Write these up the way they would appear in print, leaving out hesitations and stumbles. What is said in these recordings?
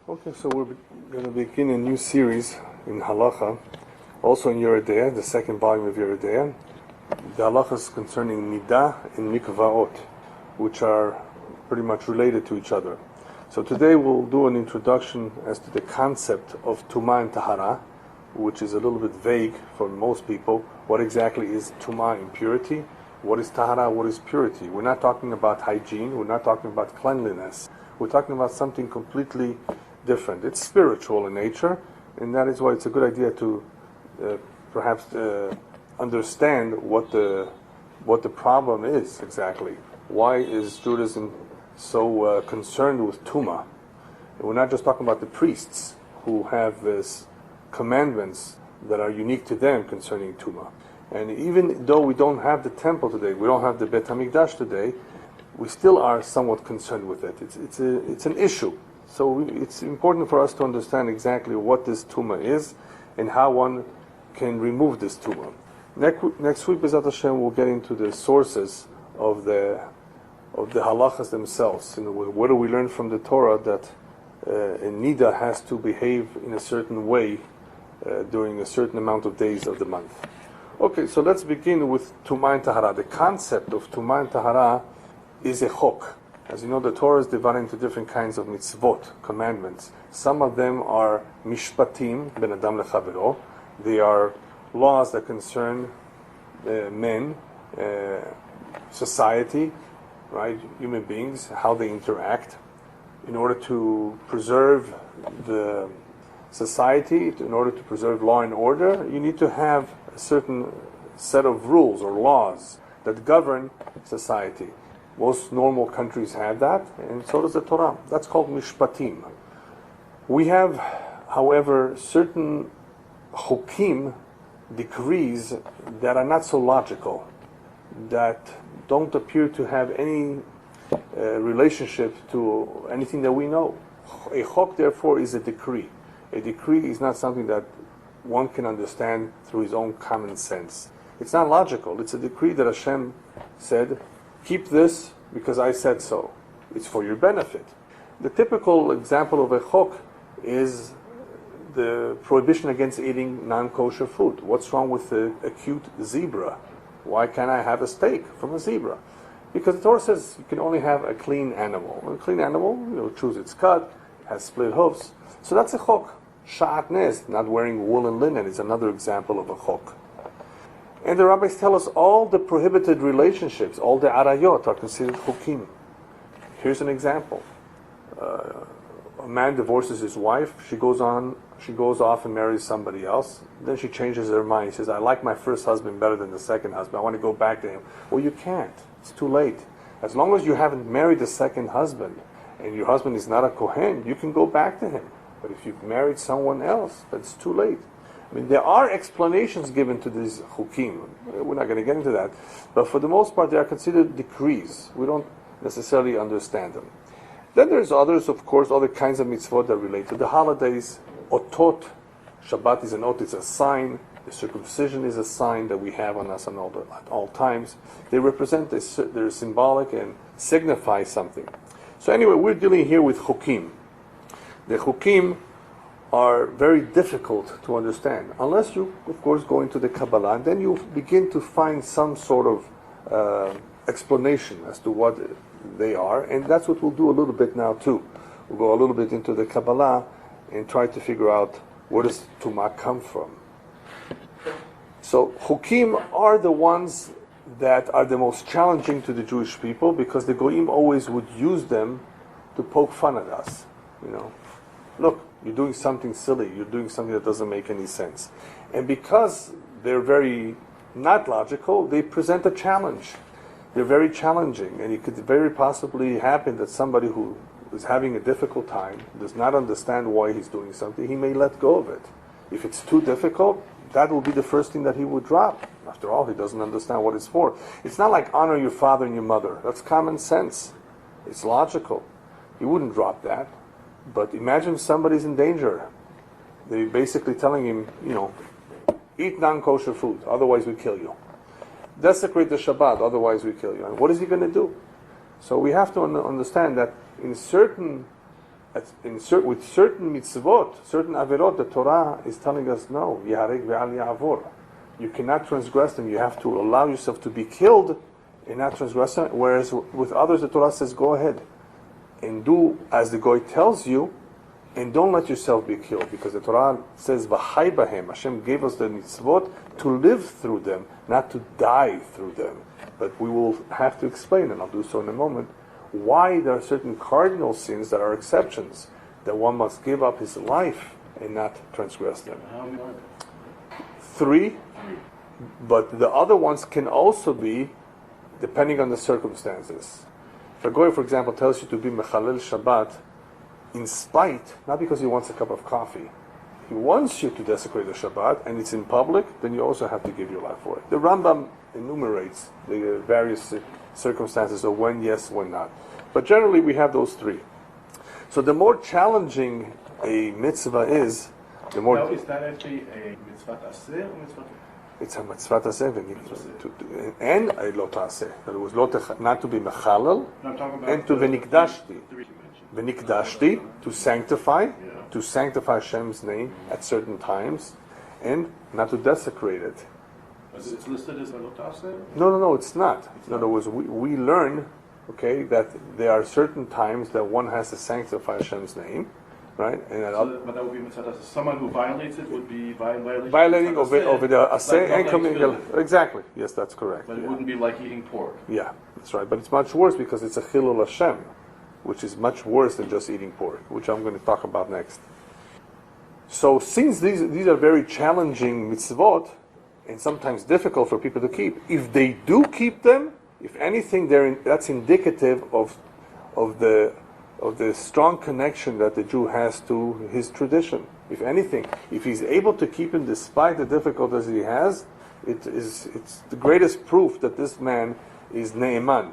Okay, so we're going to begin a new series in Halacha, also in Yore Deah, the second volume of Yore Deah. The halachas concerning Niddah and Mikvaot, which are pretty much related to each other. So today we'll do an introduction as to the concept of Tumah and Tahara, which is a little bit vague for most people. What exactly is Tumah, impurity? What is Tahara? What is purity? We're not talking about hygiene. We're not talking about cleanliness. We're talking about something completely different. It's spiritual in nature, and that is why it's a good idea to perhaps understand what the problem is exactly. Why is Judaism so concerned with Tumah? And we're not just talking about the priests who have these commandments that are unique to them concerning Tumah. And even though we don't have the temple today, we don't have the Bet HaMikdash today, we still are somewhat concerned with it. It's an issue. So it's important for us to understand exactly what this Tumah is and how one can remove this Tumah. Next week, B'ezrat Hashem, we'll get into the sources of the halachas themselves. What do we learn from the Torah that a Niddah has to behave in a certain way during a certain amount of days of the month. Okay, so let's begin with Tumah and Tahara. The concept of Tumah and Tahara is a chok. As you know, the Torah is divided into different kinds of mitzvot, commandments. Some of them are mishpatim, ben adam lechavero. They are laws that concern men, society, right, human beings, how they interact. In order to preserve the society, in order to preserve law and order, you need to have a certain set of rules or laws that govern society. Most normal countries have that, and so does the Torah. That's called mishpatim. We have, however, certain chukim, decrees, that are not so logical, that don't appear to have any relationship to anything that we know. A chok, therefore, is a decree. A decree is not something that one can understand through his own common sense. It's not logical. It's a decree that Hashem said, keep this because I said so. It's for your benefit. The typical example of a chok is the prohibition against eating non-kosher food. What's wrong with a cute zebra? Why can't I have a steak from a zebra? Because the Torah says you can only have a clean animal. A clean animal, choose its cut, has split hoofs. So that's a chok. Sha'atnez, not wearing wool and linen, is another example of a chok. And the rabbis tell us all the prohibited relationships, all the arayot, are considered chukim. Here's an example. A man divorces his wife. She goes off and marries somebody else. Then she changes her mind. She says, I like my first husband better than the second husband. I want to go back to him. Well, you can't. It's too late. As long as you haven't married the second husband and your husband is not a kohen, you can go back to him. But if you've married someone else, that's too late. I mean, there are explanations given to these chukim. We're not going to get into that. But for the most part, they are considered decrees. We don't necessarily understand them. Then there's others, of course, other kinds of mitzvot that relate to the holidays. Otot, Shabbat is an ot, it's a sign. The circumcision is a sign that we have on us at all times. They represent, they're symbolic and signify something. So anyway, we're dealing here with chukim. The chukim are very difficult to understand, unless you, of course, go into the Kabbalah, and then you begin to find some sort of explanation as to what they are, and that's what we'll do a little bit now too. We'll go a little bit into the Kabbalah and try to figure out where does Tumah come from. So chukim are the ones that are the most challenging to the Jewish people, because the Goyim always would use them to poke fun at us. Look, you're doing something silly, you're doing something that doesn't make any sense. And because they're very not logical, they present a challenge. They're very challenging, and it could very possibly happen that somebody who is having a difficult time, does not understand why he's doing something, he may let go of it. If it's too difficult, that will be the first thing that he would drop. After all, he doesn't understand what it's for. It's not like honor your father and your mother. That's common sense. It's logical. He wouldn't drop that. But imagine somebody's in danger. They're basically telling him, eat non-kosher food, otherwise we kill you. Desecrate the Shabbat, otherwise we kill you. And what is he going to do? So we have to understand that in certain with certain mitzvot, certain averot, the Torah is telling us no. Yahareg ve'al ya'avor. You cannot transgress them. You have to allow yourself to be killed and not transgress them. Whereas with others, the Torah says, go ahead and do as the Goy tells you, and don't let yourself be killed, because the Torah says, "V'chai bahem." Hashem gave us the mitzvot to live through them, not to die through them. But we will have to explain, and I'll do so in a moment, why there are certain cardinal sins that are exceptions, that one must give up his life and not transgress them. How many are there? 3, but the other ones can also be depending on the circumstances. If a Goy, for example, tells you to be mechalel Shabbat, in spite, not because he wants a cup of coffee, he wants you to desecrate the Shabbat, and it's in public, then you also have to give your life for it. The Rambam enumerates the various circumstances of when yes, when not. But generally we have those 3. So the more challenging a mitzvah is, the more... Now, is that actually a mitzvah aseh or mitzvah? It's a mitzvah aseh, and a lo taseh. In other words, not to be mechalel, and to v'nikdashti. V'nikdashti, to sanctify Hashem's name at certain times, and not to desecrate it. It's listed as a lo taseh? No, it's not. In other words, we learn, okay, that there are certain times that one has to sanctify Hashem's name, right? And but that would be mitzvah aseh. Someone who violates it would be violating over the aseh and committing. Exactly. Yes, that's correct. But it wouldn't be like eating pork. Yeah, that's right. But it's much worse because it's a chilul Hashem, which is much worse than just eating pork, which I'm going to talk about next. So since these are very challenging mitzvot, and sometimes difficult for people to keep, if they do keep them, if anything, that's indicative of the strong connection that the Jew has to his tradition. If anything, if he's able to keep him despite the difficulties he has, it's the greatest proof that this man is ne'eman.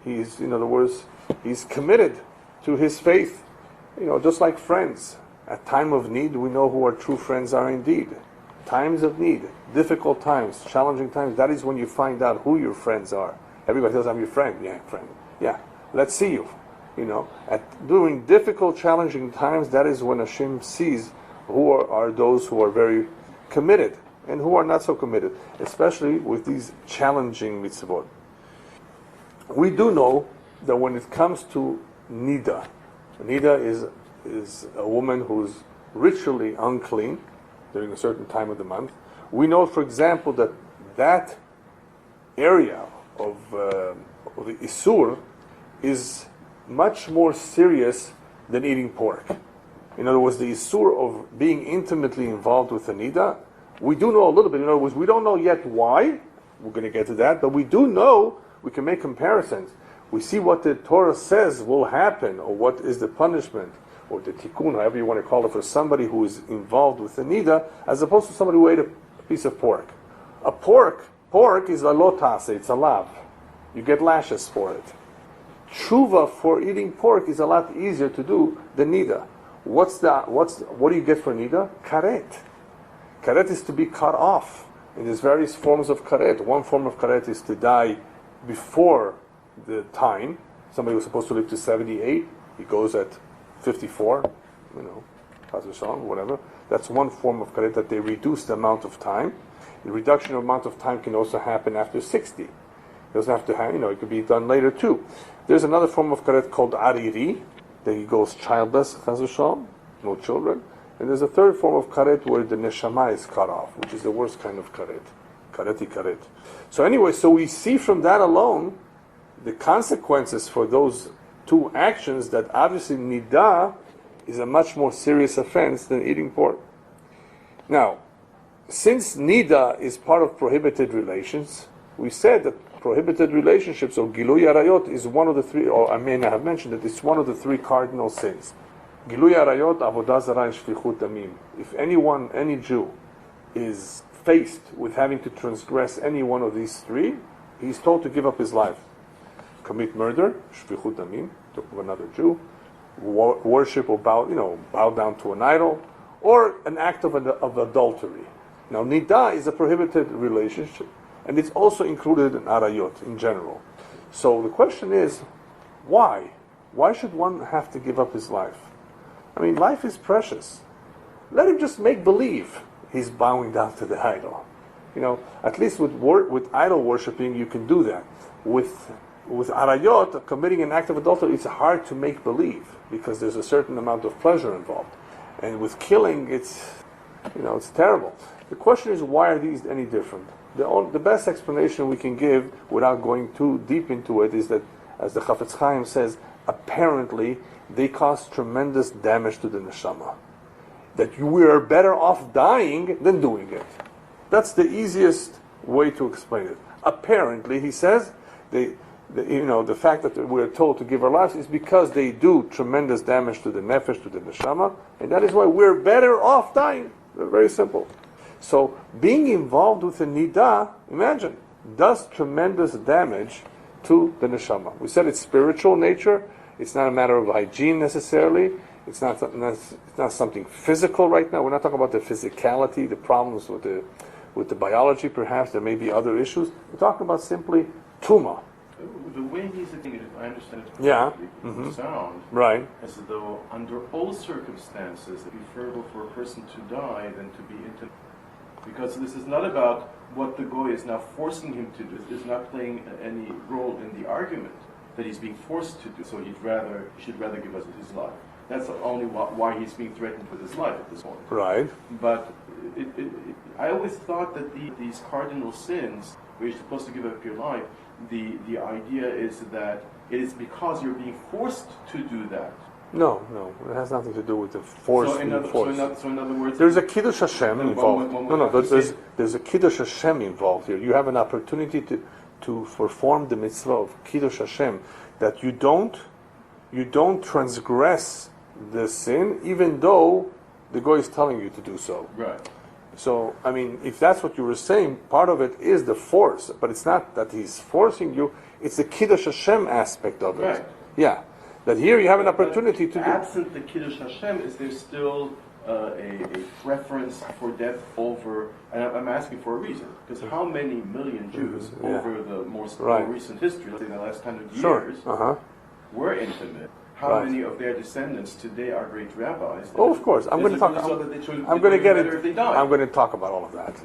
He's, in other words, he's committed to his faith. Just like friends. At time of need, we know who our true friends are indeed. Times of need, difficult times, challenging times, that is when you find out who your friends are. Everybody says, I'm your friend. Yeah, friend. Yeah, let's see you. During difficult, challenging times, that is when Hashem sees who are those who are very committed and who are not so committed, especially with these challenging mitzvot. We do know that when it comes to Niddah is a woman who's ritually unclean during a certain time of the month. We know, for example, that area of the Isur is much more serious than eating pork. In other words, the Isur of being intimately involved with the Niddah, we do know a little bit. In other words, we don't know yet why. We're going to get to that, but we do know, we can make comparisons. We see what the Torah says will happen, or what is the punishment, or the tikkun, however you want to call it, for somebody who is involved with the Niddah, as opposed to somebody who ate a piece of pork. Pork is a lo taseh, it's a lav. You get lashes for it. Tshuva for eating pork is a lot easier to do than Niddah. What do you get for Niddah? Karet. Karet is to be cut off. And there's various forms of karet. One form of karet is to die before the time. Somebody was supposed to live to 78, he goes at 54, whatever. That's one form of karet, that they reduce the amount of time. The reduction of amount of time can also happen after 60. It doesn't have to happen, it could be done later too. There's another form of karet called ariri, that he goes childless, chas v'shalom, no children. And there's a third form of karet where the neshama is cut off, which is the worst kind of karet. Kareti karet. So anyway, we see from that alone the consequences for those two actions, that obviously Niddah is a much more serious offense than eating pork. Now, since Niddah is part of prohibited relations, we said that prohibited relationships, or Gilui Arayot, is one of the 3, or I may not have mentioned that it's one of the 3 cardinal sins. Gilui Arayot, Avodah Zarah, and Shfichut Damim. If any Jew is faced with having to transgress any one of these 3, he's told to give up his life. Commit murder, shfichut damim, to another Jew, worship or bow down to an idol, or an act of adultery. Now, Niddah is a prohibited relationship, and it's also included in Arayot in general. So the question is, why? Why should one have to give up his life? I mean, life is precious. Let him just make believe he's bowing down to the idol. At least with idol worshipping, you can do that. With arayot, committing an act of adultery, it's hard to make believe because there's a certain amount of pleasure involved. And with killing, it's terrible. The question is, why are these any different? The best explanation we can give, without going too deep into it, is that, as the Chafetz Chaim says, apparently they cause tremendous damage to the neshama. That we are better off dying than doing it. That's the easiest way to explain it. Apparently, he says, the fact that we're told to give our lives is because they do tremendous damage to the nefesh, to the neshama, and that is why we're better off dying. Very simple. So, being involved with the niddah, imagine, does tremendous damage to the neshama. We said it's spiritual nature. It's not a matter of hygiene necessarily. It's not something physical right now. We're not talking about the physicality, the problems with the biology. Perhaps there may be other issues. We're talking about simply tuma. The way he's thinking it, if I understand it correctly, it sound right, as though under all circumstances it's preferable for a person to die than to be intimate. Because this is not about what the goy is now forcing him to do. It's not playing any role in the argument that he's being forced to do. So he should rather give us his life. That's only why he's being threatened with his life at this point. Right. But I always thought that these cardinal sins, where you're supposed to give up your life, the idea is that it is because you're being forced to do that. No, it has nothing to do with the force. So in other words, there's a Kiddush Hashem involved. There's a Kiddush Hashem involved here. You have an opportunity to perform the mitzvah of Kiddush Hashem, that you don't transgress the sin, even though the goy is telling you to do so. Right. So, I mean, if that's what you were saying, part of it is the force, but it's not that he's forcing you, it's the Kiddush Hashem aspect of it. Right. Yeah. That here you have an opportunity to absent the Kiddush Hashem, is there still a preference for death over, and I'm asking for a reason, because how many million Jews over the more recent history, let's say the last 100 years, were intimate? How many of their descendants today are great rabbis? Oh, of course. I'm going to talk. I'm going to get it. I'm going to talk about all of that.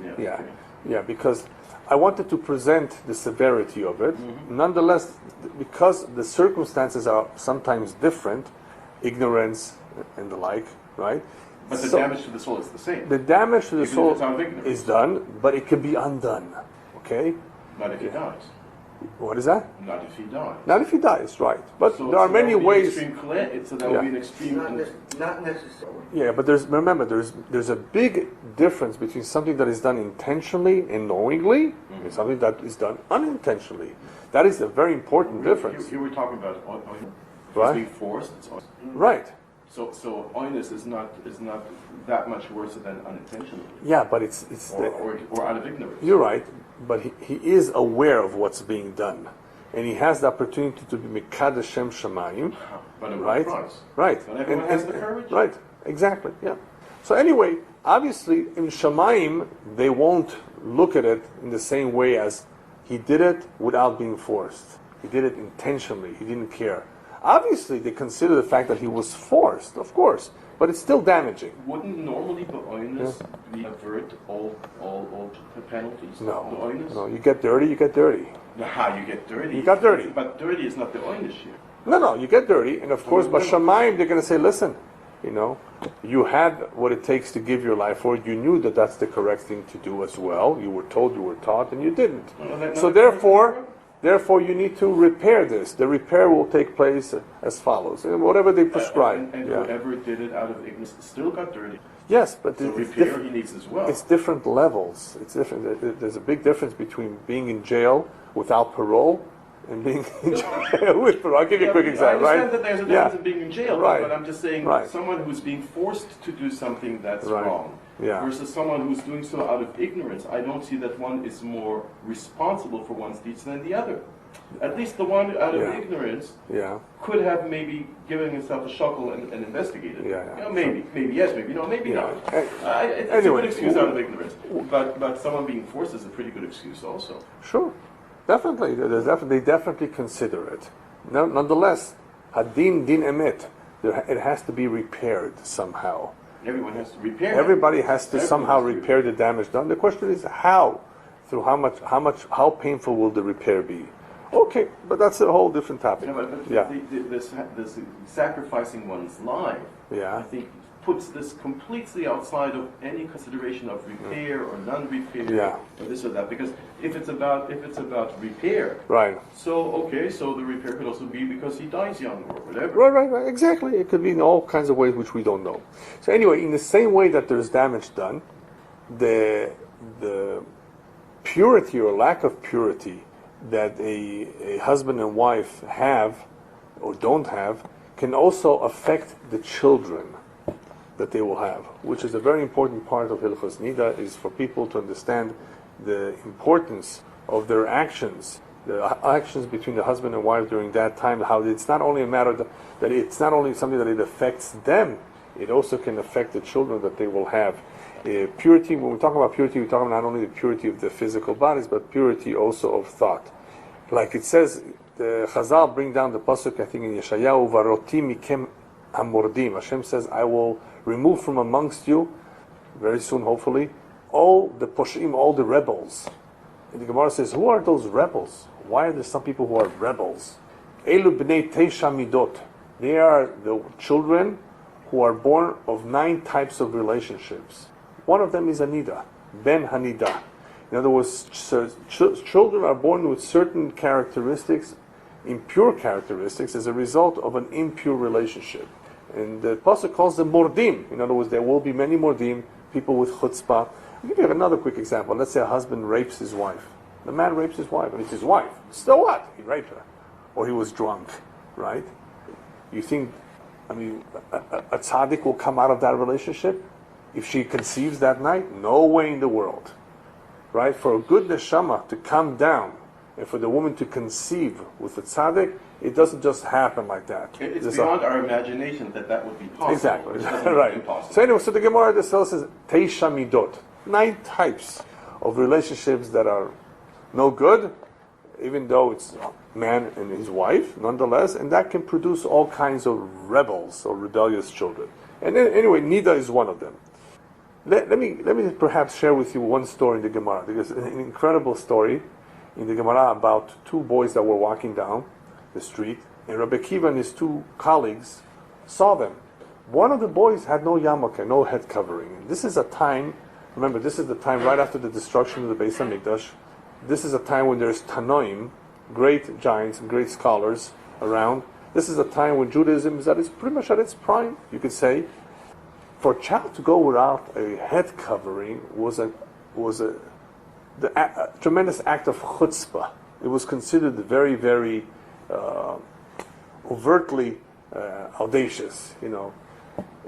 Yeah, because I wanted to present the severity of it. Mm-hmm. Nonetheless, because the circumstances are sometimes different, ignorance and the like, right? But the damage to the soul is the same. The damage to the soul is done, but it can be undone. Okay? Not if he dies. What is that? Not if he dies. Not if he dies, right. But there are many ways. So that would be an extreme. Not necessarily. Yeah, but there's a big difference between something that is done intentionally and knowingly and something that is done unintentionally. That is a very important difference. Here we're talking about right? being forced. Right. So oinus is not that much worse than unintentionally. Yeah, but it's or out of ignorance. You're right, but he is aware of what's being done, and he has the opportunity to be Mikad Shem Shamayim. But right, right, Not everyone has the courage. Right, exactly. Yeah. So anyway, obviously in Shamayim they won't look at it in the same way as he did it without being forced. He did it intentionally. He didn't care. Obviously, they consider the fact that he was forced, of course, but it's still damaging. Wouldn't normally the oinus avert all penalties? No, you get dirty, you get dirty. How you get dirty? You got dirty. But dirty is not the oinus here. No, you get dirty, and of course, by Shamayim, they're going to say, listen, you had what it takes to give your life for it. You knew that that's the correct thing to do as well. You were told, you were taught, and you didn't. So therefore, you need to repair this. The repair will take place as follows, and whatever they prescribe. And whoever did it out of ignorance still got dirty. Yes, but so repair he needs as well. It's different levels. It's different. There's a big difference between being in jail without parole and being in jail with parole. I'll give you a quick example. I understand that there's a difference in being in jail, right. But I'm just saying someone who's being forced to do something that's wrong. Yeah. Versus someone who's doing so out of ignorance, I don't see that one is more responsible for one's deeds than the other. At least the one out of ignorance could have maybe given himself a shuckle and investigated. Maybe yes, maybe no, maybe not. It's a good excuse out of ignorance. But someone being forced is a pretty good excuse also. Sure. Definitely. They definitely consider it. Nonetheless, hadin din emet. it has to be repaired somehow. Everyone has to repair. Everybody has to somehow repair the damage done. The question is how? Through how painful will the repair be? Okay, but that's a whole different topic. No, but this sacrificing one's life, I think, puts this completely outside of any consideration of repair or non-repair or this or that. Because if it's about repair, right? So the repair could also be because he dies young or whatever. Right, exactly. It could be in all kinds of ways which we don't know. So anyway, in the same way that there's damage done, the purity or lack of purity that a husband and wife have or don't have can also affect the children that they will have, which is a very important part of Hilchos Niddah, is for people to understand the importance of their actions, the actions between the husband and wife during that time, how it's not only a matter that it's not only something that it affects them, it also can affect the children that they will have. Purity, when we talk about purity, we talk about not only the purity of the physical bodies, but purity also of thought. Like it says, the Chazal bring down the pasuk, I think in Yeshayahu, Varoti mikem hamordim. Hashem says, I will remove from amongst you, very soon hopefully, all the poshim, all the rebels. And the Gemara says, who are those rebels? Why are there some people who are rebels? Elu b'nei teisha midot. They are the children who are born of 9 types of relationships. One of them is a Niddah, ben haniddah. In other words, children are born with certain characteristics, impure characteristics, as a result of an impure relationship. And the Pasuk calls them mordim. In other words, there will be many mordim, people with chutzpah. I'll give you another quick example. Let's say a husband rapes his wife. The man rapes his wife, and it's his wife. So what? He raped her. Or he was drunk, right? You think, a tzaddik will come out of that relationship? If she conceives that night? No way in the world. Right? For a good neshama to come down, and for the woman to conceive with a tzaddik, it doesn't just happen like that. It's beyond our imagination that would be possible. Exactly. Right. So anyway, so the Gemara this says Teisha Midot, 9 types of relationships that are no good, even though it's man and his wife, nonetheless, and that can produce all kinds of rebels or rebellious children. And then, anyway, Niddah is one of them. Let me perhaps share with you one story in the Gemara. There's an incredible story in the Gemara about 2 boys that were walking down the street, and Rabbi Akiva and his 2 colleagues saw them. One of the boys had no yarmulke, no head covering. And this is a time, remember, this is the time right after the destruction of the Beis HaMikdash. This is a time when there's Tanoim, great giants and great scholars around. This is a time when Judaism is pretty much at its prime, you could say. For a child to go without a head covering was a tremendous act of chutzpah. It was considered very, very overtly audacious, and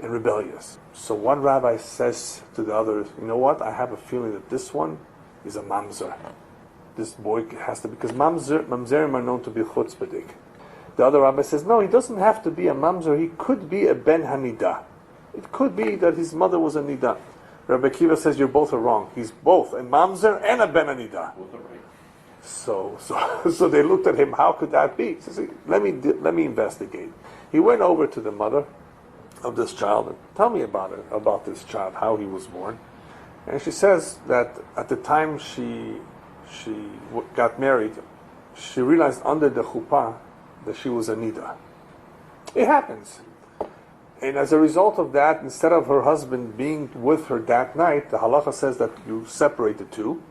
rebellious. So one rabbi says to the others, you know what, I have a feeling that this one is a mamzer. This boy has to, because mamzerim are known to be chutzpahdik. The other rabbi says, no, he doesn't have to be a mamzer, he could be a ben haniddah. It could be that his mother was a niddah. Rabbi Akiva says, you're both wrong. He's both a mamzer and a ben haniddah. So they looked at him, how could that be? He says, let me investigate. He went over to the mother of this child and tell me about this child, how he was born. And she says that at the time she got married, she realized under the chuppah that she was a niddah. It happens. And as a result of that, instead of her husband being with her that night, the halacha says that you separate the 2.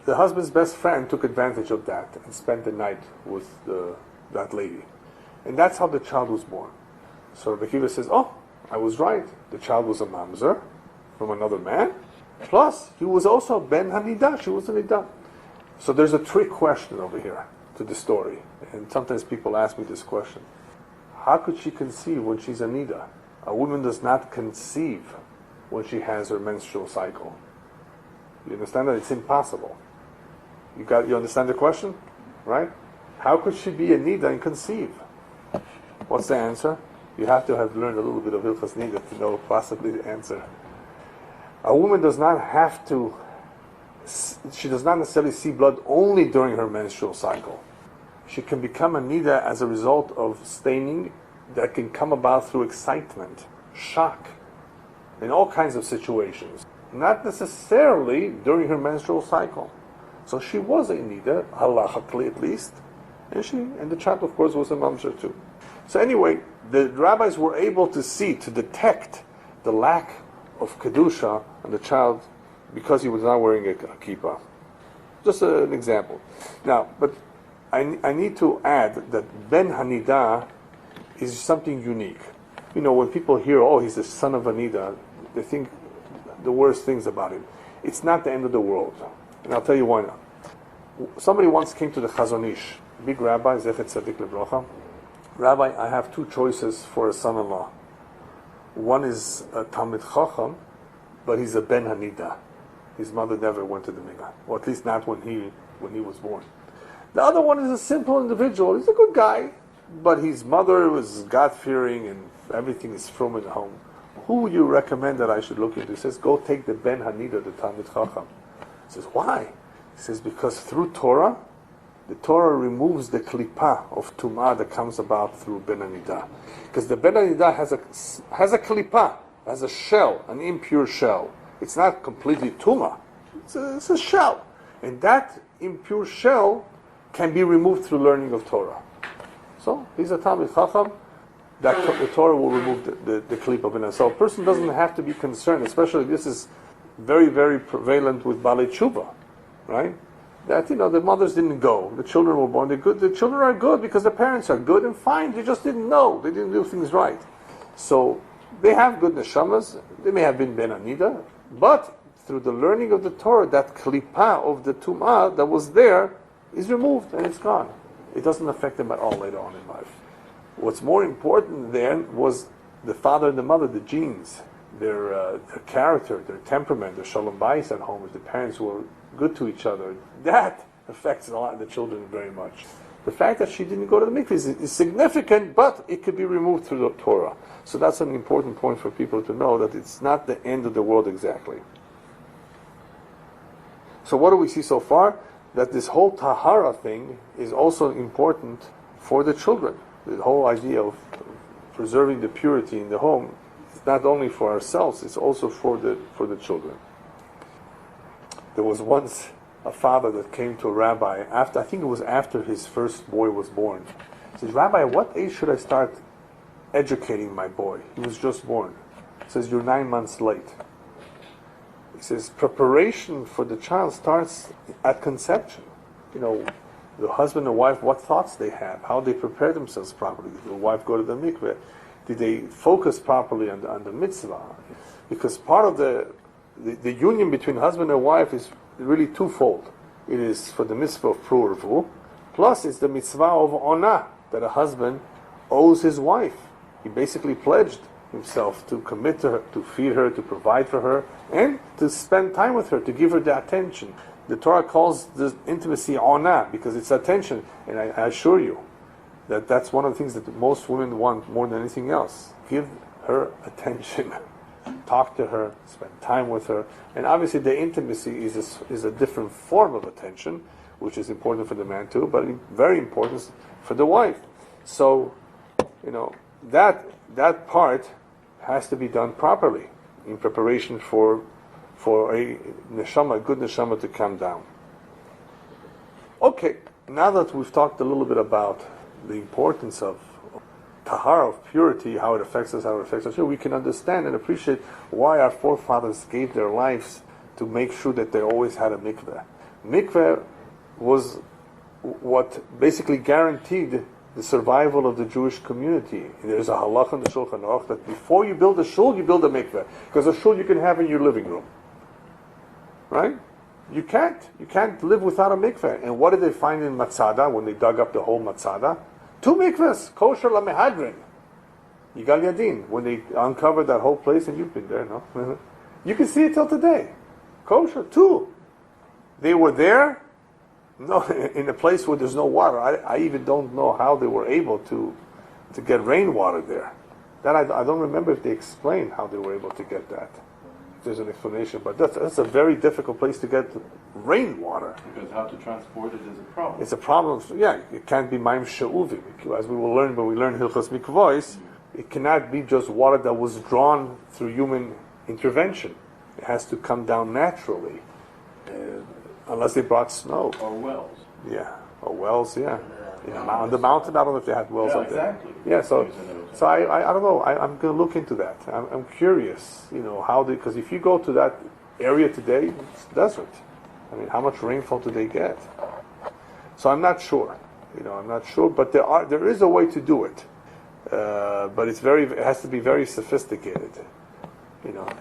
The husband's best friend took advantage of that and spent the night with that lady. And that's how the child was born. So Rabbi Akiva says, oh, I was right. The child was a mamzer from another man. Plus, he was also ben haniddah. She was a niddah. So there's a trick question over here to the story. And sometimes people ask me this question. How could she conceive when she's a niddah? A woman does not conceive when she has her menstrual cycle. You understand that? It's impossible. You understand the question? Right? How could she be a niddah and conceive? What's the answer? You have to have learned a little bit of Hilchos Niddah to know possibly the answer. A woman does not have to, she does not necessarily see blood only during her menstrual cycle. She can become a niddah as a result of staining that can come about through excitement, shock, in all kinds of situations. Not necessarily during her menstrual cycle. So she was a Niddah, halachically at least, and the child, of course, was a mamzer too. So anyway, the rabbis were able to detect the lack of kedusha on the child because he was not wearing a kippah. Just an example. Now, but I need to add that Ben Haniddah is something unique. You know, when people hear, oh, he's the son of a Niddah, they think the worst things about him. It's not the end of the world. And I'll tell you why not. Somebody once came to the Chazon Ish, big rabbi, Zechet Tzadik Livrocha. Rabbi, I have two choices for a son-in-law. One is a Talmid Chacham, but he's a Ben Haniddah. His mother never went to the mikveh, or at least not when he was born. The other one is a simple individual. He's a good guy, but his mother was God-fearing and everything is from in the home. Who would you recommend that I should look into? He says, go take the Ben Haniddah, the Talmid Chacham. He says, why? He says, because through Torah, the Torah removes the klippah of tumah that comes about through Ben Haniddah. Because the Ben Haniddah has a klippah, has a shell, an impure shell. It's not completely tumah. It's a shell. And that impure shell can be removed through learning of Torah. So, he's a Talmid Chacham. The Torah will remove the klippah of it. So a person doesn't have to be concerned, especially this is very, very prevalent with Balei Tshuva, right? That, the mothers didn't go, the children were born, they're good. The children are good because the parents are good and fine, they just didn't know, they didn't do things right. So, they have good neshamas, they may have been Ben Haniddah, but through the learning of the Torah, that klippah of the tumah that was there is removed and it's gone. It doesn't affect them at all later on in life. What's more important then was the father and the mother, the genes, their character, their temperament, their shalom bayis at home, if the parents were good to each other. That affects a lot of the children very much. The fact that she didn't go to the mikveh is significant, but it could be removed through the Torah. So that's an important point for people to know, that it's not the end of the world exactly. So what do we see so far? That this whole tahara thing is also important for the children. The whole idea of preserving the purity in the home is not only for ourselves, it's also for the children. There was once a father that came to a rabbi, I think it was after his first boy was born. He says, Rabbi, what age should I start educating my boy? He was just born. He says, you're 9 months late. He says, preparation for the child starts at conception. The husband and wife, what thoughts they have, how they prepare themselves properly. Did the wife go to the mikveh? Did they focus properly on the mitzvah? Because part of the union between husband and wife is really twofold. It is for the mitzvah of pru'urvu, plus it's the mitzvah of onah, that a husband owes his wife. He basically pledged himself to commit to her, to feed her, to provide for her, and to spend time with her, to give her the attention. The Torah calls this intimacy onah because it's attention, and I assure you that that's one of the things that most women want more than anything else. Give her attention. Talk to her, spend time with her, and obviously the intimacy is a different form of attention, which is important for the man too, but very important for the wife. So, that part has to be done properly in preparation for a neshama, a good neshama to come down. Okay, now that we've talked a little bit about the importance of tahara, of purity, how it affects us, we can understand and appreciate why our forefathers gave their lives to make sure that they always had a mikveh. Mikveh was what basically guaranteed the survival of the Jewish community. There's a halacha in the Shuchan Aruch that before you build a shul, you build a mikveh. Because a shul you can have in your living room. Right? You can't live without a mikveh. And what did they find in Matzada when they dug up the whole Matzada? 2 mikvehs, kosher lamehadrin. Yigal Yadin, when they uncovered that whole place, and you've been there, no? You can see it till today. Kosher, 2. They were there, no, in a place where there's no water. I even don't know how they were able to get rainwater there. That I don't remember if they explained how they were able to get that. there's an explanation, but that's a very difficult place to get rainwater. Because how to transport it is a problem. It's a problem. Yeah, it can't be mayim she'uvim. As we will learn when we learn Hilchos Mikvaot, it cannot be just water that was drawn through human intervention. It has to come down naturally, unless they brought snow. Or wells. Yeah, or wells, yeah. On the mountain, I don't know if they had wells up there. Exactly. Yeah, so I don't know. I'm going to look into that. I'm curious, how because if you go to that area today, it's desert. I mean, how much rainfall do they get? So I'm not sure. I'm not sure, but there is a way to do it. But it has to be very sophisticated.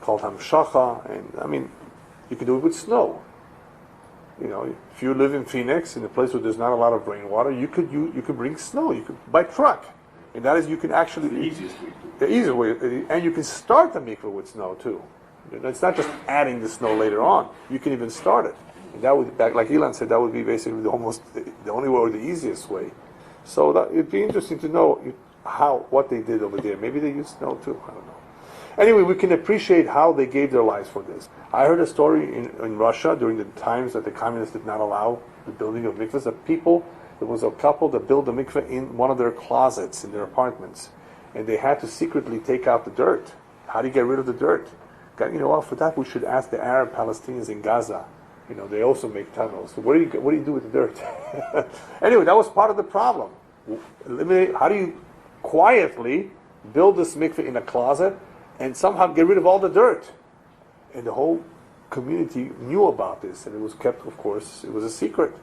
Called hamshacha, and I mean, you can do it with snow. If you live in Phoenix, in a place where there's not a lot of rainwater, you could bring snow. You could by truck, and that is you can actually the easiest way. The easiest way, and you can start the mikveh with snow too. It's not just adding the snow later on. You can even start it, and that would, like Elon said, that would be basically the only way or the easiest way. So it'd be interesting to know what they did over there. Maybe they used snow too. I don't know. Anyway, we can appreciate how they gave their lives for this. I heard a story in Russia during the times that the communists did not allow the building of mikvahs. There was a couple that built a mikvah in one of their closets in their apartments, and they had to secretly take out the dirt. How do you get rid of the dirt? For that we should ask the Arab Palestinians in Gaza. They also make tunnels. So what do you do with the dirt? Anyway, that was part of the problem. How do you quietly build this mikvah in a closet and somehow get rid of all the dirt? And the whole community knew about this, and it was kept, of course, it was a secret.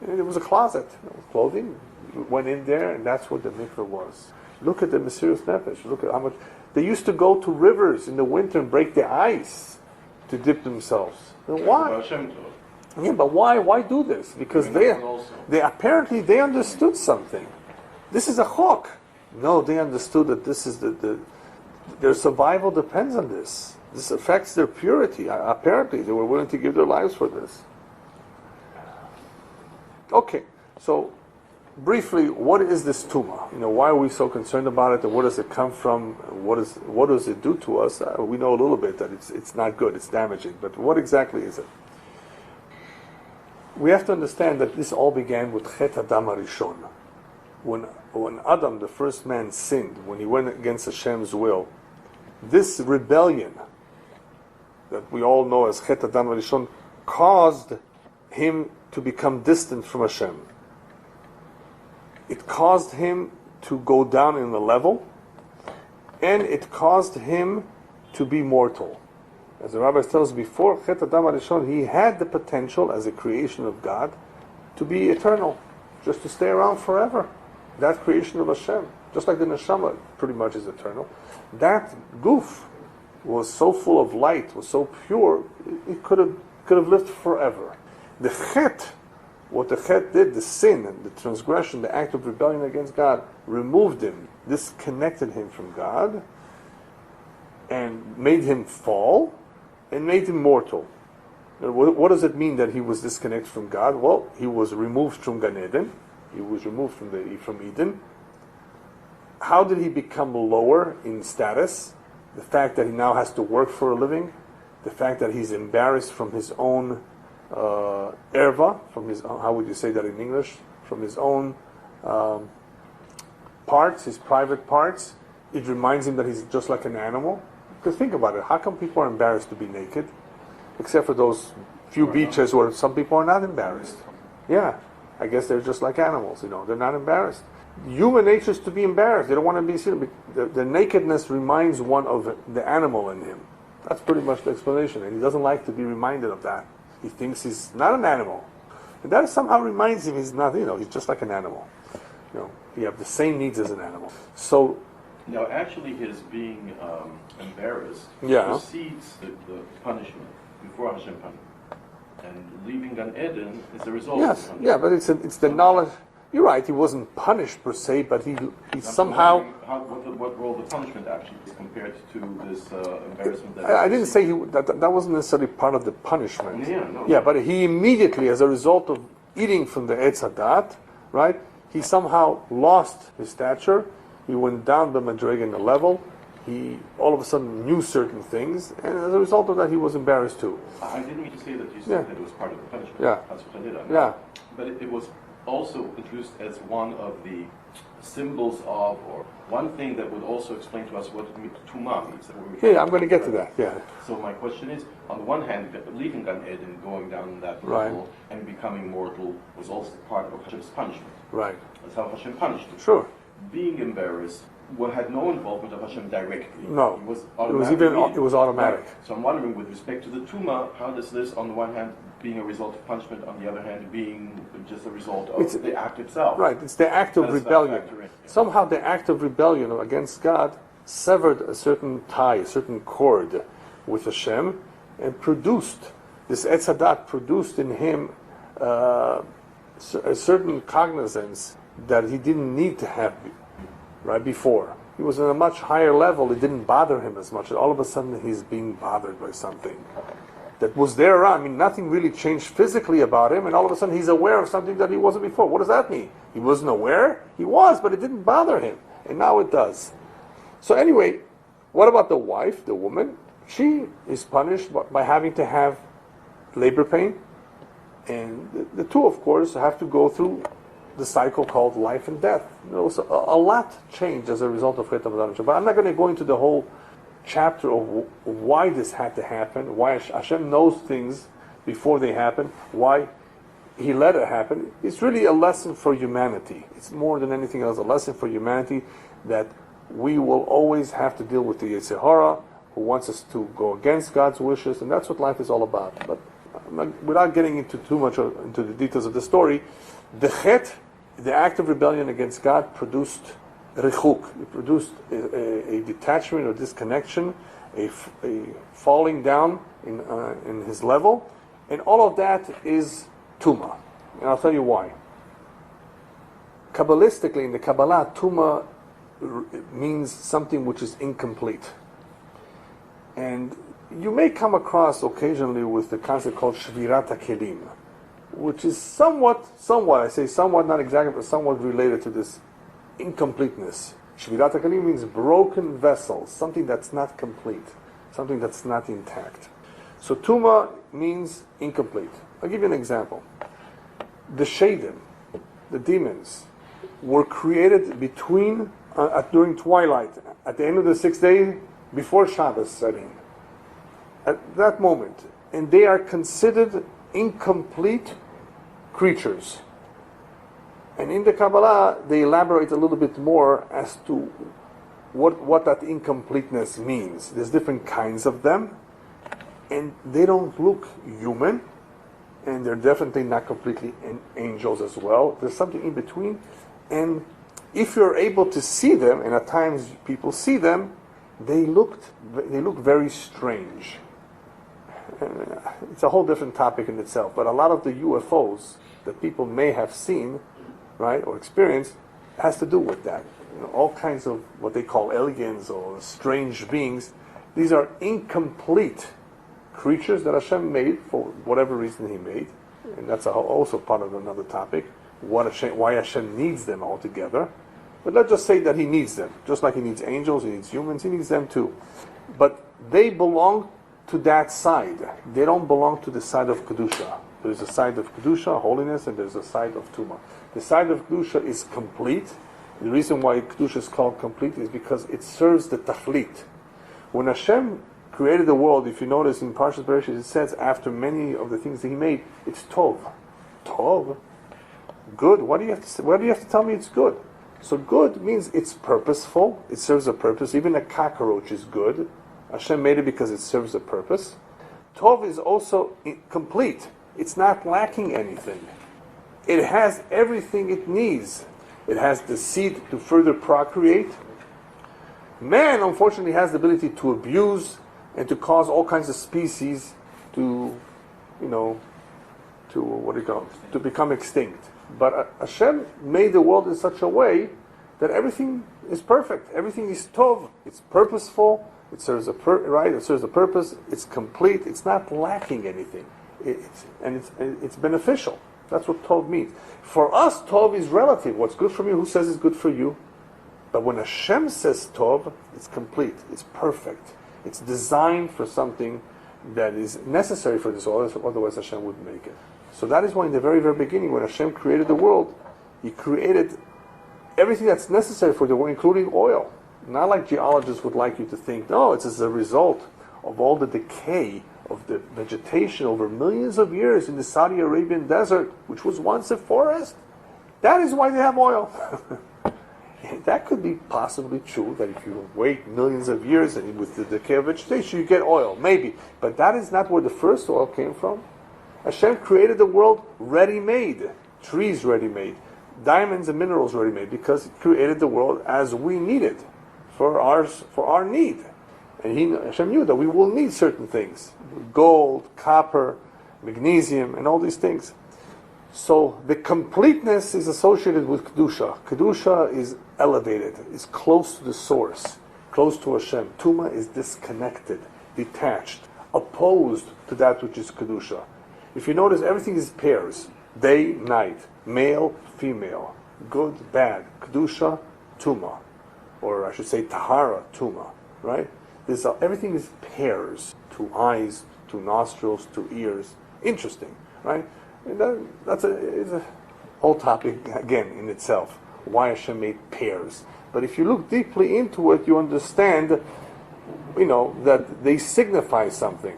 And it was a closet, clothing. You went in there, and that's what the mikveh was. Look at the Mesiras Nefesh. Look at how much they used to go to rivers in the winter and break the ice to dip themselves. Why? Yeah, but why? Why do this? Because they apparently they understood something. This is a chok. No, they understood that this is their survival depends on this. This affects their purity. Apparently, they were willing to give their lives for this. Okay, so briefly, what is this tumah? Why are we so concerned about it, and where does it come from? What does it do to us? We know a little bit that it's not good, it's damaging, but what exactly is it? We have to understand that this all began with Chet Adam HaRishon. When Adam, the first man, sinned, when he went against Hashem's will, this rebellion that we all know as Chet Adam HaRishon caused him to become distant from Hashem. It caused him to go down in the level, and it caused him to be mortal. As the rabbis tell us, before Chet Adam HaRishon, he had the potential as a creation of God to be eternal, just to stay around forever. That creation of Hashem, just like the neshama pretty much is eternal. That goof was so full of light, was so pure, it could have lived forever. The chet, what the chet did, the sin and the transgression, the act of rebellion against God, removed him, disconnected him from God, and made him fall, and made him mortal. What does it mean that he was disconnected from God? Well, he was removed from Gan Eden. He was removed from Eden. How did he become lower in status? The fact that he now has to work for a living, the fact that he's embarrassed from his own erva, from his own, how would you say that in English? From his own parts, his private parts. It reminds him that he's just like an animal. Because think about it, how come people are embarrassed to be naked? Except for those few beaches where some people are not embarrassed. Yeah, I guess they're just like animals, they're not embarrassed. Human nature is to be embarrassed. They don't want to be seen. The nakedness reminds one of the animal in him. That's pretty much the explanation. And he doesn't like to be reminded of that. He thinks he's not an animal. And that somehow reminds him he's not, he's just like an animal. He has the same needs as an animal. So, now, actually, his being embarrassed precedes the punishment before Hashem punished. And leaving Gan Eden is the result of the punishment. Yeah, but it's the knowledge. You're right, he wasn't punished per se, but he somehow... What role the punishment actually is compared to this embarrassment? I didn't say that wasn't necessarily part of the punishment. Yeah, but he immediately, as a result of eating from the Eitz Hadat, right, he somehow lost his stature. He went down the madrega in the level. he all of a sudden knew certain things, and as a result of that, he was embarrassed too. I didn't mean to say that you said that it was part of the punishment. Yeah. That's what I did. Yeah. But it was also introduced as one of the symbols of, or one thing that would also explain to us what Tumah means. Yeah, I'm going to get to that. Yeah. So my question is, on the one hand, leaving Gan Eden, going down that level, and becoming mortal was also part of Hashem's punishment. Right. That's how Hashem punished him. Sure. Being embarrassed had no involvement of Hashem directly. No. It was It was automatic. Right. So I'm wondering, with respect to the Tumah, how does this, on the one hand, being a result of punishment, on the other hand, being just a result of the act itself? Right. It's the act of rebellion. Somehow the act of rebellion against God severed a certain tie, a certain cord with Hashem, and produced, this Etz Hadat produced in him a certain cognizance that he didn't need to have right before. He was at a much higher level, it didn't bother him as much. All of a sudden he's being bothered by something that was there around. I mean, nothing really changed physically about him, and all of a sudden he's aware of something that he wasn't before. What does that mean? He wasn't aware? He was, but it didn't bother him. And now it does. So anyway, what about the wife, the woman? She is punished by having to have labor pain. And the two, of course, have to go through the cycle called life and death. So a lot changed as a result of Chet HaMadan. But I'm not going to go into the whole chapter of why this had to happen, why Hashem knows things before they happen, why He let it happen. It's really a lesson for humanity. It's more than anything else, a lesson for humanity that we will always have to deal with the Yetzer Hara, who wants us to go against God's wishes, and that's what life is all about. But without getting into too much into the details of the story, the Chet, the act of rebellion against God, produced Rechuk. It produced a detachment or disconnection, a falling down in his level, and all of that is Tumah. And I'll tell you why. Kabbalistically, in the Kabbalah, Tumah means something which is incomplete. And you may come across occasionally with the concept called Shvirat HaKelim, which is somewhat, I say somewhat, not exactly, but somewhat related to this incompleteness. Shvirat HaKelim means broken vessels, something that's not complete, something that's not intact. So Tumah means incomplete. I'll give you an example. The Shadim, the demons, were created during twilight, at the end of the 6th day, before Shabbos setting. At that moment. And they are considered incomplete creatures. And in the Kabbalah, they elaborate a little bit more as to what that incompleteness means. There's different kinds of them, and they don't look human, and they're definitely not completely angels as well. There's something in between, and if you're able to see them, and at times people see them, they look very strange. And it's a whole different topic in itself, but a lot of the UFOs that people may have seen, right, or experienced, has to do with that. All kinds of what they call aliens or strange beings. These are incomplete creatures that Hashem made for whatever reason He made, and that's also part of another topic. Why Hashem needs them altogether. But let's just say that He needs them, just like He needs angels, He needs humans, He needs them too. But they belong to that side. They don't belong to the side of Kedusha. There's a side of Kedusha, holiness, and there's a side of Tumah. The side of Kedusha is complete. The reason why Kedusha is called complete is because it serves the Tachlit. When Hashem created the world, if you notice in Parshas Bereshit, it says after many of the things that He made, it's Tov. Tov? Good? Why do you have to tell me it's good? So good means it's purposeful, it serves a purpose. Even a cockroach is good. Hashem made it because it serves a purpose. Tov is also complete. It's not lacking anything. It has everything it needs. It has the seed to further procreate. Man, unfortunately, has the ability to abuse and to cause all kinds of species to become extinct. But Hashem made the world in such a way that everything is perfect. Everything is tov. It's purposeful. It serves It serves a purpose. It's complete. It's not lacking anything. It's beneficial. That's what tov means. For us, tov is relative. What's good for me? Who says it's good for you? But when Hashem says tov, it's complete, it's perfect. It's designed for something that is necessary for this world, otherwise Hashem wouldn't make it. So that is why in the very, very beginning, when Hashem created the world, He created everything that's necessary for the world, including oil. Not like geologists would like you to think, no, it's as a result of all the decay of the vegetation over millions of years in the Saudi Arabian desert, which was once a forest. That is why they have oil. That could be possibly true, that if you wait millions of years and with the decay of vegetation, you get oil, maybe. But that is not where the first oil came from. Hashem created the world ready-made, trees ready-made, diamonds and minerals ready-made, because He created the world as we need it, for our need. And Hashem knew that we will need certain things, gold, copper, magnesium, and all these things. So the completeness is associated with Kedusha. Kedusha is elevated, is close to the source, close to Hashem. Tuma is disconnected, detached, opposed to that which is Kedusha. If you notice, everything is pairs. Day, night, male, female, good, bad. Kedusha, Tuma. Or I should say Tahara, Tuma. Right? Everything is pairs. Two eyes, two nostrils, two ears. Interesting. Right? And that's a whole topic again in itself. Why Hashem made pairs. But if you look deeply into it, you understand, that they signify something.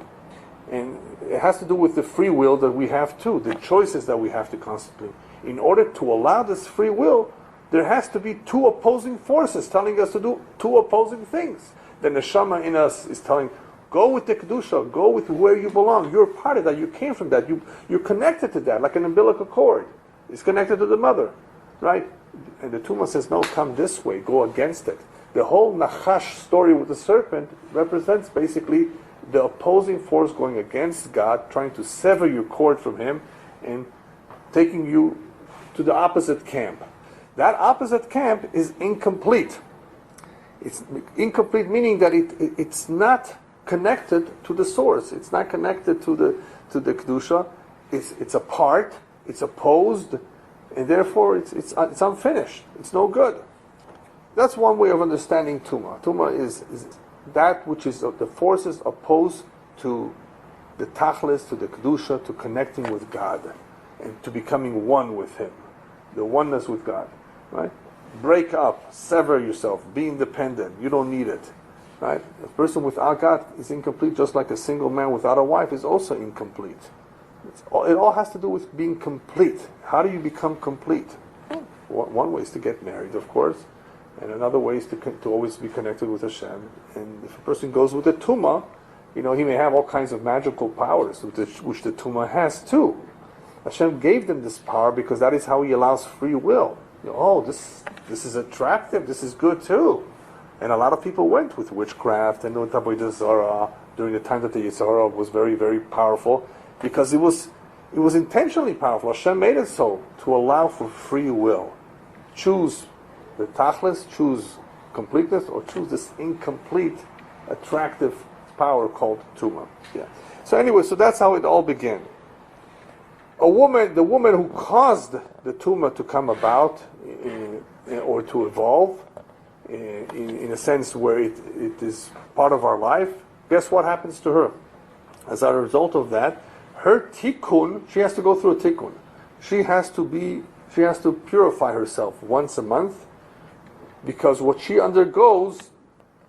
And it has to do with the free will that we have too, the choices that we have to constantly. In order to allow this free will, there has to be two opposing forces telling us to do two opposing things. The neshama in us is telling, go with the Kedusha, go with where you belong. You're part of that, you came from that, you're connected to that, like an umbilical cord. It's connected to the mother, right? And the Tuma says, no, come this way, go against it. The whole Nachash story with the serpent represents basically the opposing force going against God, trying to sever your cord from Him and taking you to the opposite camp. That opposite camp is incomplete. It's incomplete meaning that it's not connected to the source. It's not connected to the Kedusha. It's apart. It's opposed, and therefore it's unfinished. It's no good. That's one way of understanding Tuma. Tuma is that which is the forces opposed to the Tachlis, to the Kedusha, to connecting with God, and to becoming one with Him. The oneness with God. Right? Break up, sever yourself, be independent. You don't need it. Right? A person without God is incomplete, just like a single man without a wife is also incomplete. It all has to do with being complete. How do you become complete? One way is to get married, of course, and another way is to always be connected with Hashem. And if a person goes with a Tuma, he may have all kinds of magical powers, which the Tuma has too. Hashem gave them this power because that is how He allows free will. This is attractive, this is good too. And a lot of people went with witchcraft and with Avodah Zarah during the time that the Yitzhara was very, very powerful, because it was intentionally powerful. Hashem made it so to allow for free will. Choose the Tachlis, choose completeness, or choose this incomplete, attractive power called Tuma. Yeah. So anyway, so that's how it all began. The woman who caused the Tuma to come about, or to evolve, in a sense where it is part of our life, guess what happens to her? As a result of that, her tikkun, she has to go through a tikkun. She has to purify herself once a month, because what she undergoes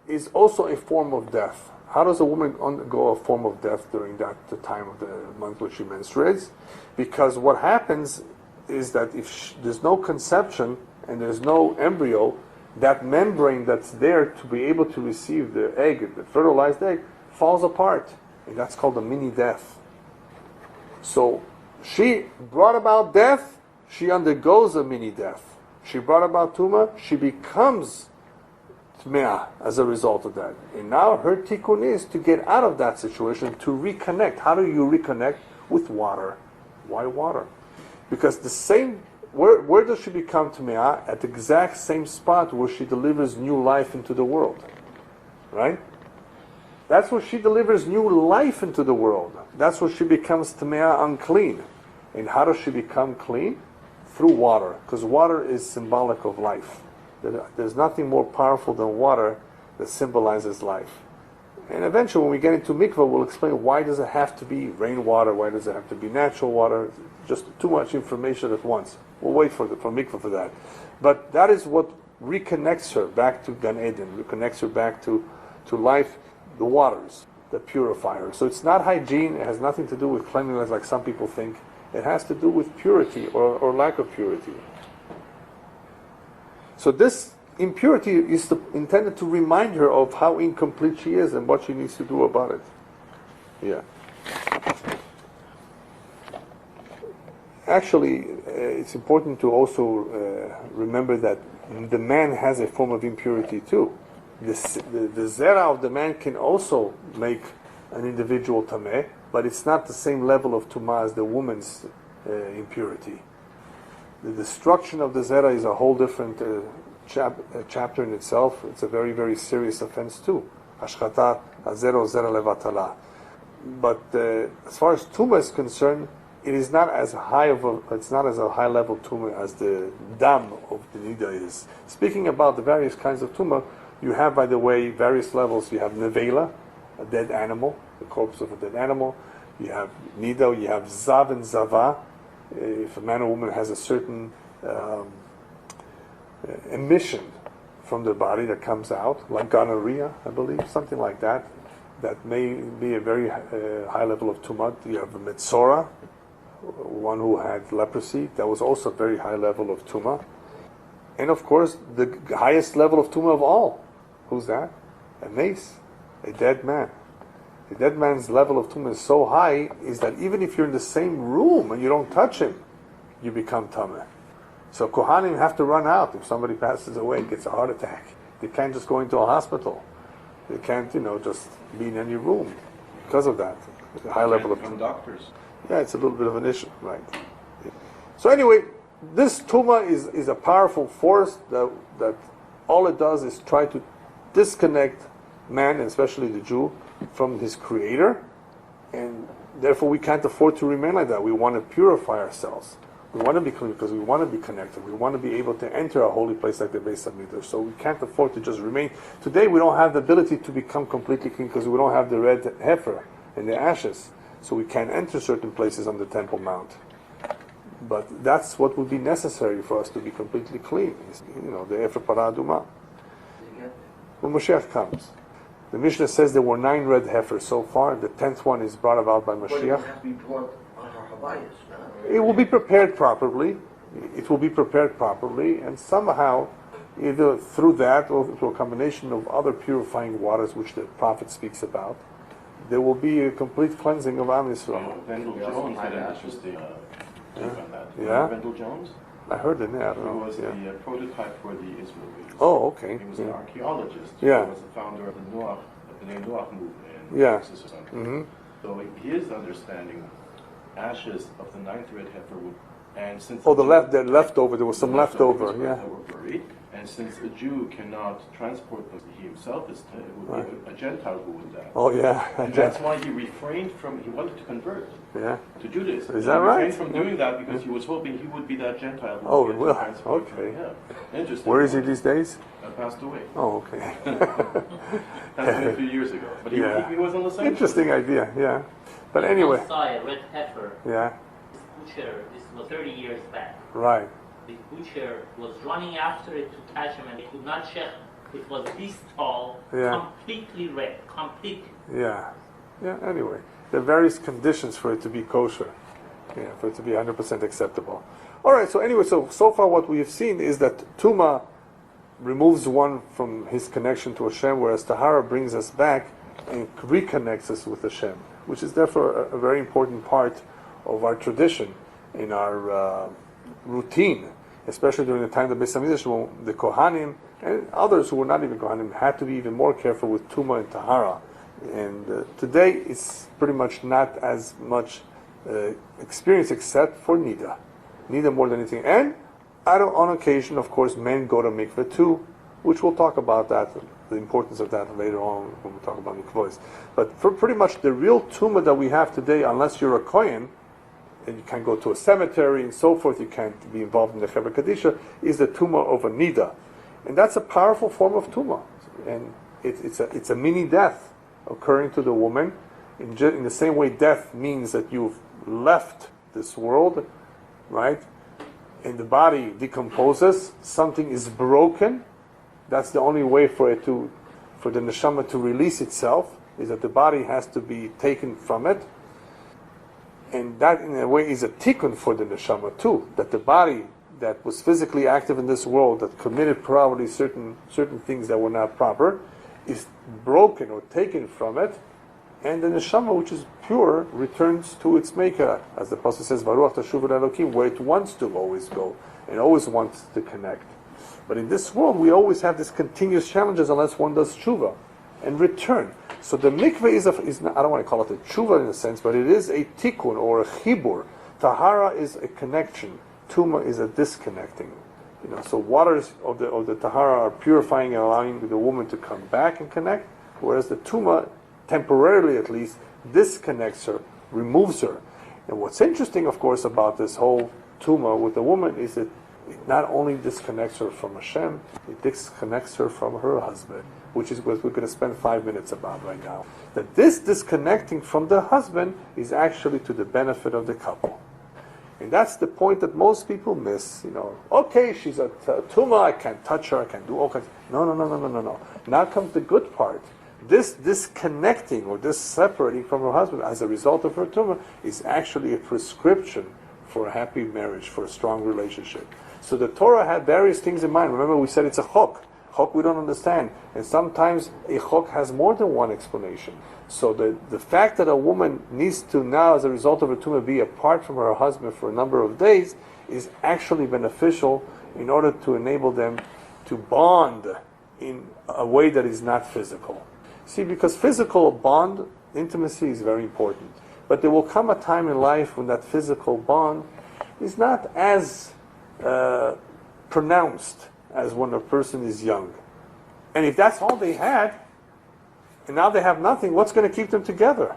is also a form of death. How does a woman undergo a form of death during the time of the month when she menstruates? Because what happens is that if there's no conception and there's no embryo, that membrane that's there to be able to receive the egg, the fertilized egg, falls apart. And that's called a mini death. So she brought about death, she undergoes a mini death. She brought about Tuma, she becomes Tmeah as a result of that. And now her tikkun is to get out of that situation, to reconnect. How do you reconnect? With water. Why water? Because the same, where does she become Tmeah? At the exact same spot where she delivers new life into the world. Right? That's where she delivers new life into the world. That's where she becomes Tmeah, unclean. And how does she become clean? Through water. Because water is symbolic of life. There's nothing more powerful than water that symbolizes life. And eventually, when we get into mikvah, we'll explain why does it have to be rainwater, why does it have to be natural water. Just too much information at once. We'll wait for mikvah for that. But that is what reconnects her back to Gan Eden, reconnects her back to life, the waters that purify her. So it's not hygiene, it has nothing to do with cleanliness like some people think. It has to do with purity or lack of purity. So this impurity is intended to remind her of how incomplete she is and what she needs to do about it. Yeah. Actually, it's important to also remember that the man has a form of impurity too. The zera of the man can also make an individual tameh, but it's not the same level of tumah as the woman's impurity. The destruction of the zera is a whole different chapter in itself. It's a very, very serious offense too. Ashchata hazero zera levatala. But as far as tumah is concerned, it is not as high it's not as a high level tumah as the dam of the niddah is. Speaking about the various kinds of tumah, you have, by the way, various levels. You have nevela, a dead animal, the corpse of a dead animal. You have niddah, you have zav and zava. If a man or woman has a certain emission from their body that comes out, like gonorrhea, I believe, something like that, that may be a very high level of tumah. You have a metzora, one who had leprosy, that was also a very high level of tumah. And of course, the highest level of tumah of all, who's that? A mace, a dead man. The dead man's level of tumah is so high, is that even if you're in the same room and you don't touch him, you become tameh. So kohanim have to run out if somebody passes away and gets a heart attack. They can't just go into a hospital. They can't, just be in any room because of that. The high level of tumah. Doctors. Yeah, it's a little bit of an issue, right? So anyway, this tumah is a powerful force that all it does is try to disconnect man, especially the Jew, from his creator, and therefore we can't afford to remain like that. We want to purify ourselves. We want to be clean because we want to be connected. We want to be able to enter a holy place like the Beis Hamikdash. So we can't afford to just remain. Today we don't have the ability to become completely clean because we don't have the red heifer and the ashes. So we can't enter certain places on the Temple Mount. But that's what would be necessary for us to be completely clean. The Efer Parah Adumah. When Mashiach comes. The Mishnah says there were 9 red heifers so far. The 10th one is brought about by Mashiach. Well, it will have to be brought on her habayis, no? It will be prepared properly. It will be prepared properly, and somehow, either through that or through a combination of other purifying waters which the Prophet speaks about, there will be a complete cleansing of Am Yisrael. Wendell Jones had an interesting take on that. Yeah? Wendell Jones? I heard the name. I don't know. He was the prototype for the Israelis. Oh, okay. He was an archaeologist. Yeah. He was the founder of the Noach movement in Yeah. Texas or something. So his understanding, ashes of the 9th red heifer would, and since the leftover. There was some leftover. Yeah. that were buried, and since a Jew cannot transport them, he himself it would be a Gentile who would die. Oh yeah. And that's why he refrained from. He wanted to convert. Yeah. To Judaism. Is that he right? refrained from doing that because he was hoping he would be that Gentile. Who Oh, would get well, transported. okay. Yeah. Interesting. Where is he these days? Passed away. Oh, okay. That's been a few years ago. But he was on the same. Interesting idea, yeah. But anyway. I saw a red heifer. Yeah. This butcher, this was 30 years back. Right. The butcher was running after it to catch him and he could not check. It was this tall, completely red, completely. Yeah. Yeah, anyway. There are various conditions for it to be kosher. Yeah, for it to be 100% acceptable. Alright, so anyway, so far what we have seen is that Tumah removes one from his connection to Hashem, whereas Tahara brings us back and reconnects us with Hashem, which is therefore a very important part of our tradition, in our routine, especially during the time of the Beis Hamikdash, when the Kohanim and others who were not even Kohanim had to be even more careful with Tumah and Tahara. And today it's pretty much not as much experience except for Niddah. Niddah more than anything. And on occasion, of course, men go to mikveh too, which we'll talk about that, the importance of that later on when we talk about mikvahs. But for pretty much the real tumah that we have today, unless you're a kohen, and you can't go to a cemetery and so forth, you can't be involved in the Chevra Kadisha, is the tumah of a niddah. And that's a powerful form of tumah. And it's a mini death occurring to the woman. In the same way death means that you've left this world, right? And the body decomposes, something is broken. That's the only way for the neshama to release itself, is that the body has to be taken from it. And that in a way is a tikkun for the neshama too, that the body that was physically active in this world, that committed probably certain things that were not proper, is broken or taken from it, and the neshama, which is pure, returns to its maker, as the pasuk says, "Varuach tashuv Elokim," where it wants to always go and always wants to connect. But in this world, we always have this continuous challenges unless one does tshuva and return. So the mikveh is not, I don't want to call it a tshuva in a sense, but it is a tikkun or a chibur. Tahara is a connection. Tumah is a disconnecting. So waters of the tahara are purifying and allowing the woman to come back and connect, whereas the tumah, temporarily at least, disconnects her, removes her. And what's interesting, of course, about this whole tumah with the woman is that it not only disconnects her from Hashem, it disconnects her from her husband, which is what we're going to spend 5 minutes about right now. That this disconnecting from the husband is actually to the benefit of the couple. And that's the point that most people miss. Okay, she's a tumah, I can't touch her, I can't do all kinds. No. Now comes the good part. This disconnecting or this separating from her husband as a result of her tumah is actually a prescription for a happy marriage, for a strong relationship. So the Torah had various things in mind. Remember, we said it's a chok. Chok we don't understand. And sometimes a chok has more than one explanation. So the fact that a woman needs to now, as a result of her tumah, be apart from her husband for a number of days is actually beneficial in order to enable them to bond in a way that is not physical. See, because physical bond, intimacy is very important. But there will come a time in life when that physical bond is not as pronounced as when a person is young. And if that's all they had, and now they have nothing, what's going to keep them together?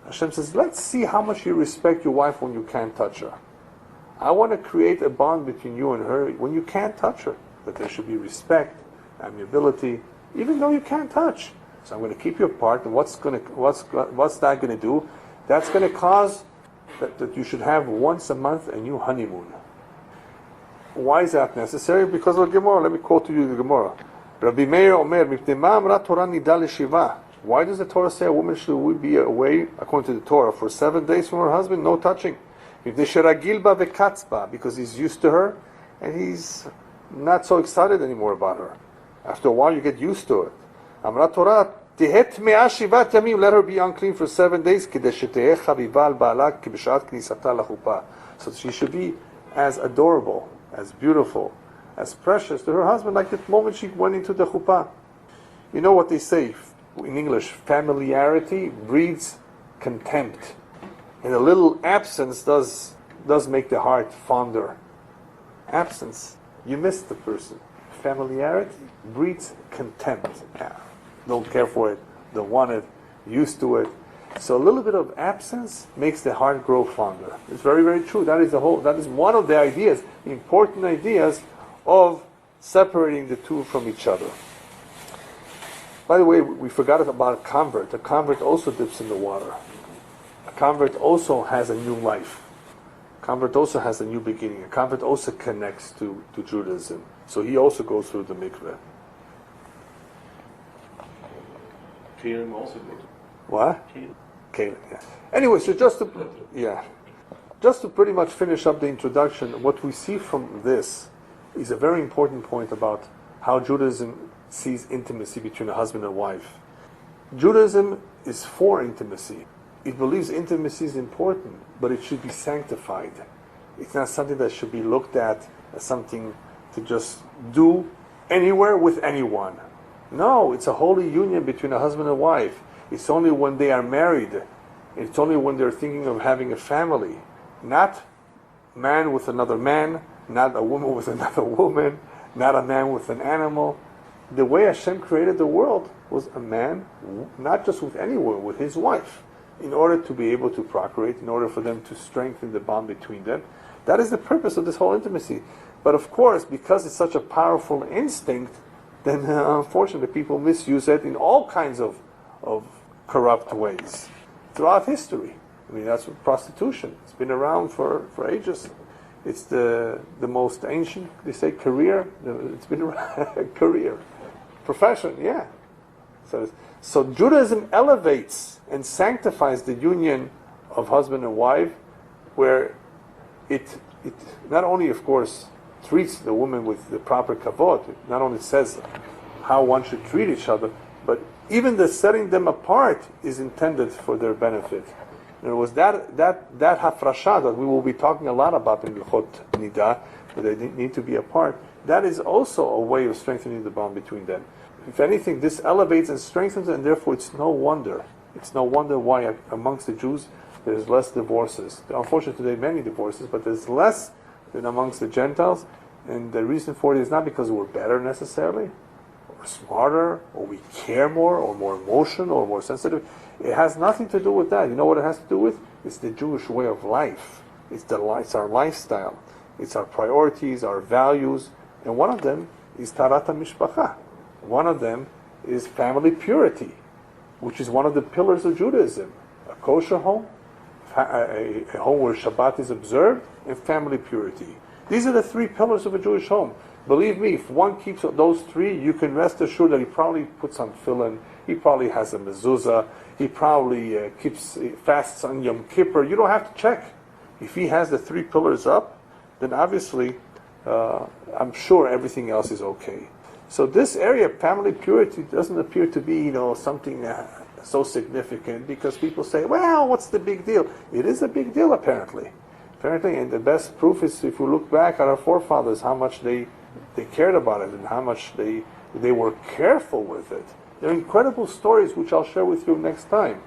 Hashem says, let's see how much you respect your wife when you can't touch her. I want to create a bond between you and her when you can't touch her. That there should be respect, amiability, even though you can't touch. So I'm going to keep you apart, and what's that going to do? That's going to cause that you should have once a month a new honeymoon. Why is that necessary? Because of the Gemara. Let me quote to you the Gemara. Rabbi Meir Omer, Niddah l'shiva. Why does the Torah say a woman should be away, according to the Torah, for 7 days from her husband? No touching. Because he's used to her, and he's not so excited anymore about her. After a while, you get used to it. Amra Torah, let her be unclean for 7 days, so she should be as adorable, as beautiful, as precious to her husband, like the moment she went into the chuppah. You know what they say in English, familiarity breeds contempt. And a little absence does make the heart fonder. Absence, you miss the person. Familiarity breeds contempt. Don't care for it, don't want it, used to it. So a little bit of absence makes the heart grow fonder. It's very, very true. That is one of the ideas, the important ideas of separating the two from each other. By the way, we forgot about a convert. A convert also dips in the water. A convert also has a new life. A convert also has a new beginning. A convert also connects to Judaism. So he also goes through the mikveh. קיהן also did. What? קיהen, yeah. Anyway, so just to pretty much finish up the introduction, what we see from this is a very important point about how Judaism sees intimacy between a husband and wife. Judaism is for intimacy. It believes intimacy is important, but it should be sanctified. It's not something that should be looked at as something to just do anywhere with anyone. No, it's a holy union between a husband and wife. It's only when they are married. It's only when they're thinking of having a family. Not man with another man, not a woman with another woman, not a man with an animal. The way Hashem created the world was a man, not just with anyone, with his wife, in order to be able to procreate, in order for them to strengthen the bond between them. That is the purpose of this whole intimacy. But of course, because it's such a powerful instinct, then unfortunately people misuse it in all kinds of corrupt ways throughout history. I mean, that's what prostitution. It's been around for ages. It's the most ancient, they say, career. It's been around, career. Profession, yeah. So Judaism elevates and sanctifies the union of husband and wife, where it not only, of course, treats the woman with the proper kavod, it not only says how one should treat each other, but even the setting them apart is intended for their benefit. In other words, that hafrasha that we will be talking a lot about in Halacha Niddah, where they need to be apart, that is also a way of strengthening the bond between them. If anything, this elevates and strengthens, and therefore it's no wonder why amongst the Jews there's less divorces. Unfortunately today many divorces, but there's less than amongst the Gentiles, and the reason for it is not because we're better necessarily, or smarter, or we care more, or more emotional, or more sensitive. It has nothing to do with that. You know what it has to do with? It's the Jewish way of life. It's our lifestyle. It's our priorities, our values, and one of them is Tarat HaMishpacha. One of them is family purity, which is one of the pillars of Judaism. A kosher home, a home where Shabbat is observed, and family purity. These are the three pillars of a Jewish home. Believe me, if one keeps those three, you can rest assured that he probably puts on tefillin, he probably has a mezuzah, he probably fasts on Yom Kippur. You don't have to check. If he has the three pillars up, then obviously, I'm sure everything else is okay. So this area of family purity doesn't appear to be, something so significant, because people say, well, what's the big deal? It is a big deal, apparently, and the best proof is if we look back at our forefathers, how much they cared about it and how much they were careful with it. There are incredible stories which I'll share with you next time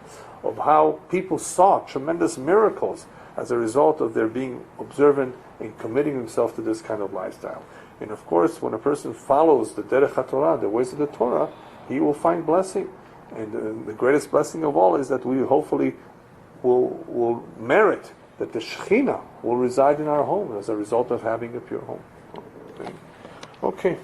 of how people saw tremendous miracles as a result of their being observant and committing themselves to this kind of lifestyle. And of course, when a person follows the Derech HaTorah, the ways of the Torah, he will find blessing. And the greatest blessing of all is that we hopefully will merit that the Shekhinah will reside in our home as a result of having a pure home. Okay.